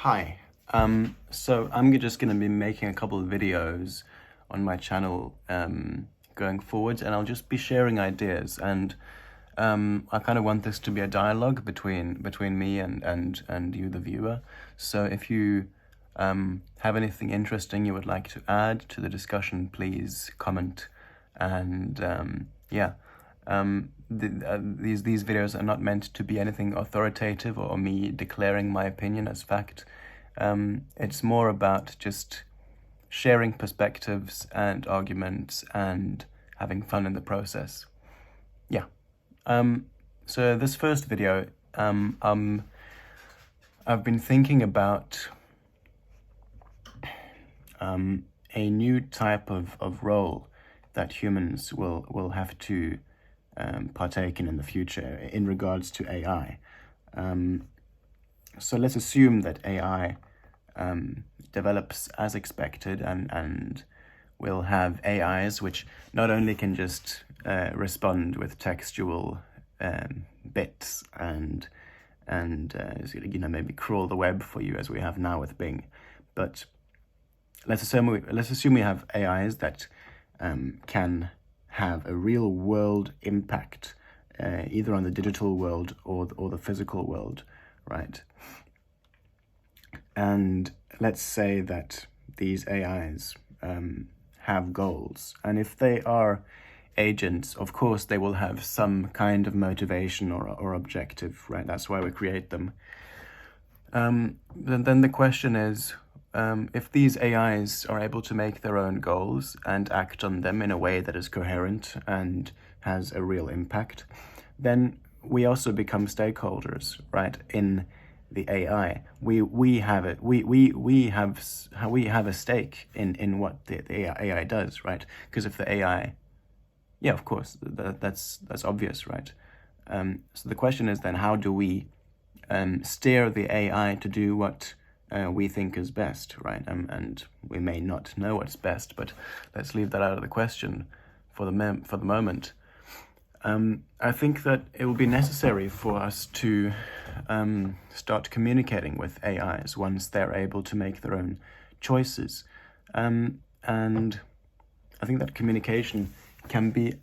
Hi. So I'm just going to be making a couple of videos on my channel going forward, and I'll just be sharing ideas. And I kind of want this to be a dialogue between me and you, the viewer. So if you have anything interesting you would like to add to the discussion, please comment. And yeah. These videos are not meant to be anything authoritative or me declaring my opinion as fact. It's more about just sharing perspectives and arguments and having fun in the process. Yeah. So this first video, I've been thinking about a new type of role that humans will have to partake in the future in regards to AI. So let's assume that AI develops as expected, and we'll have AIs which not only can just respond with textual bits and maybe crawl the web for you as we have now with Bing, but let's assume we have AIs that can have a real world impact, either on the digital world or the physical world, right? And let's say that these AIs have goals, and if they are agents, of course they will have some kind of motivation or objective, right? That's why we create them. Then the question is, if these AIs are able to make their own goals and act on them in a way that is coherent and has a real impact, then we also become stakeholders, right? In the AI, we have a stake in what the AI does, right? Because if the AI, yeah, of course, that's obvious, right? So the question is then, how do we steer the AI to do what we think is best, right? And we may not know what's best, but let's leave that out of the question for the moment. I think that it will be necessary for us to start communicating with AIs once they're able to make their own choices. And I think that communication can be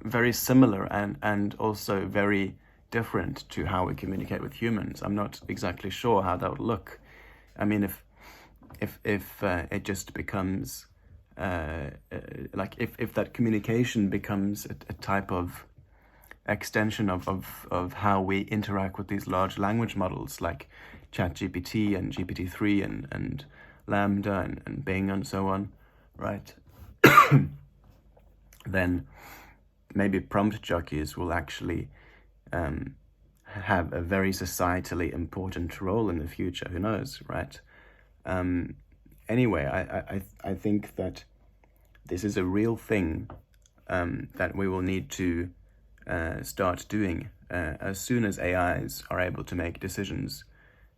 very similar and also very different to how we communicate with humans. I'm not exactly sure how that would look. I mean, if it just becomes like if that communication becomes a type of extension of how we interact with these large language models like ChatGPT and GPT-3 and Lambda and Bing and so on, right? Then maybe prompt jockeys will actually have a very societally important role in the future. Who knows, right? Anyway, I think that this is a real thing that we will need to start doing as soon as AIs are able to make decisions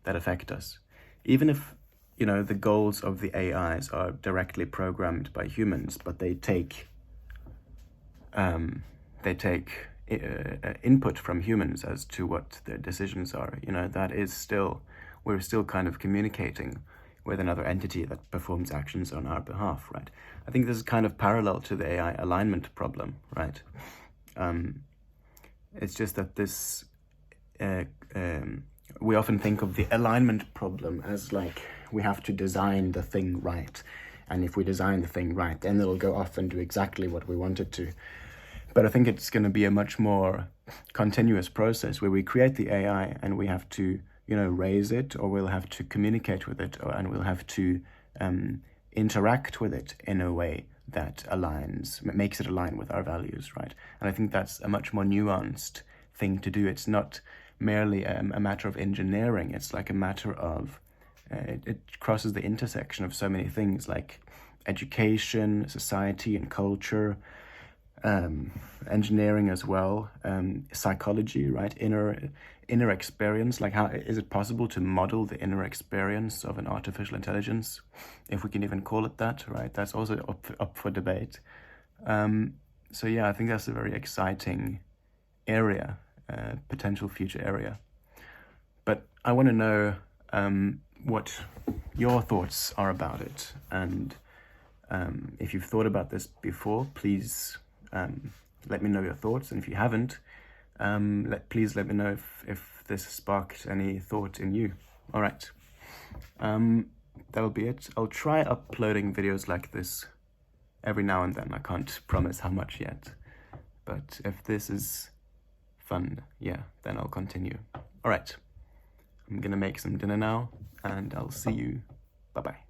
that affect us. Even if, the goals of the AIs are directly programmed by humans, but they take input from humans as to what their decisions are. That is still, we're still kind of communicating with another entity that performs actions on our behalf, right? I think this is kind of parallel to the AI alignment problem, right? It's just that this, we often think of the alignment problem as like, we have to design the thing right. And if we design the thing right, then it'll go off and do exactly what we want it to. But I think it's going to be a much more continuous process where we create the AI and we have to, raise it, or we'll have to communicate with it, and we'll have to interact with it in a way that makes it align with our values, right? And I think that's a much more nuanced thing to do. It's not merely a matter of engineering. It's like a matter of, it crosses the intersection of so many things like education, society, and culture, engineering as well, psychology, right? Inner experience, like how is it possible to model the inner experience of an artificial intelligence, if we can even call it that, right? That's also up for debate. So yeah, I think that's a very exciting area, potential future area. But I want to know what your thoughts are about it. And if you've thought about this before, please let me know your thoughts. And if you haven't, please let me know if this sparked any thought in you. All right. That'll be it. I'll try uploading videos like this every now and then. I can't promise how much yet. But if this is fun, yeah, then I'll continue. All right. I'm gonna make some dinner now, and I'll see you. Bye-bye.